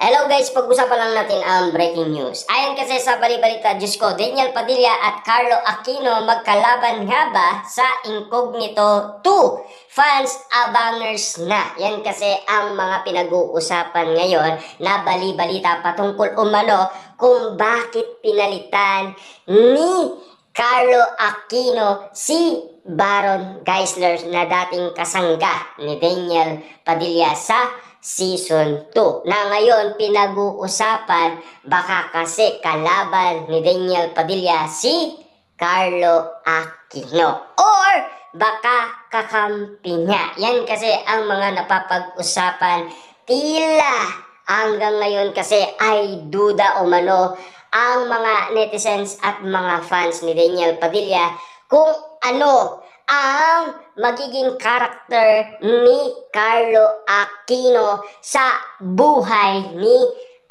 Hello guys, pag-usapan lang natin ang breaking news. Ayon kasi sa balibalita, Diyos ko, Daniel Padilla at Carlo Aquino magkalaban nga ba sa Incognito 2? Fans abangers na. Yan kasi ang mga pinag-uusapan ngayon na bali-balita patungkol umano kung bakit pinalitan ni Carlo Aquino si Baron Geisler na dating kasangga ni Daniel Padilla sa Season 2 na ngayon pinag-uusapan baka kasi kalaban ni Daniel Padilla si Carlo Aquino or baka kakampi niya. Yan kasi ang mga napapag-usapan. Tila hanggang ngayon kasi ay duda umano ang mga netizens at mga fans ni Daniel Padilla kung ano ang magiging karakter ni Carlo Aquino sa buhay ni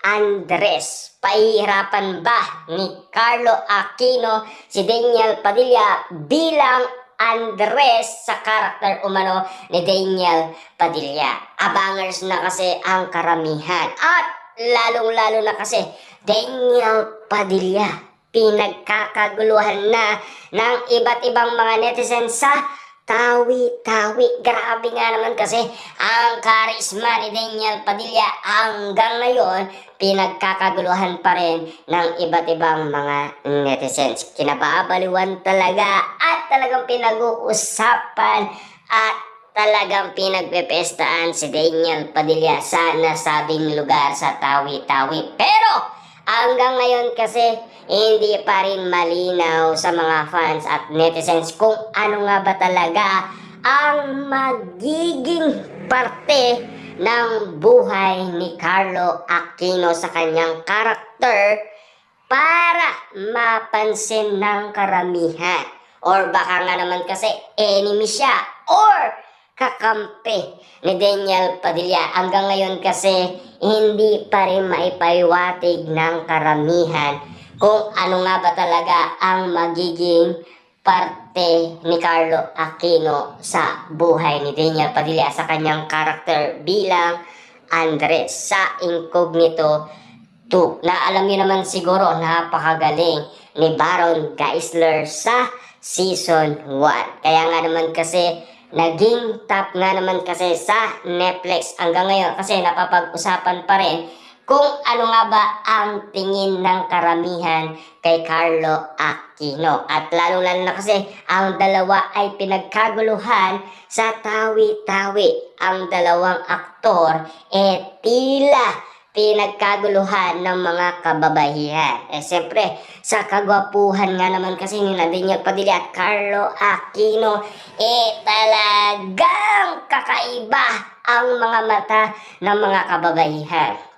Andres. Pahihirapan ba ni Carlo Aquino si Daniel Padilla bilang Andres sa karakter umano ni Daniel Padilla? Abangers na kasi ang karamihan at lalong-lalo na kasi Daniel Padilla pinagkakaguluhan na ng iba't ibang mga netizens sa tawi-tawi. Grabe nga naman kasi ang karisma ni Daniel Padilla hanggang ngayon pinagkakaguluhan pa rin ng iba't ibang mga netizens. Kinababaliwan talaga at talagang pinag-uusapan at talagang pinagpepestaan si Daniel Padilla sa nasabing lugar sa tawi-tawi. Pero hanggang ngayon kasi hindi pa rin malinaw sa mga fans at netizens kung ano nga ba talaga ang magiging parte ng buhay ni Carlo Aquino sa kanyang karakter para mapansin ng karamihan. Or baka nga naman kasi enemy siya or kakampi ni Daniel Padilla. Hanggang ngayon kasi hindi pa rin maipaiwatig ng karamihan kung ano nga ba talaga ang magiging parte ni Carlo Aquino sa buhay ni Daniel Padilla sa kanyang karakter bilang Andres sa Incognito 2. Na alam niyo naman siguro napakagaling ni Baron Geisler sa Season 1. Kaya nga naman kasi naging top nga naman kasi sa Netflix hanggang ngayon kasi napapag-usapan pa rin kung ano nga ba ang tingin ng karamihan kay Carlo Aquino. At lalo-lalo na kasi ang dalawa ay pinagkaguluhan sa tawi-tawi. Ang dalawang aktor tila pinagkaguluhan ng mga kababaihan. Siyempre, sa kagwapuhan nga naman kasi ni Daniel Padilla at Carlo Aquino, talagang kakaiba ang mga mata ng mga kababaihan.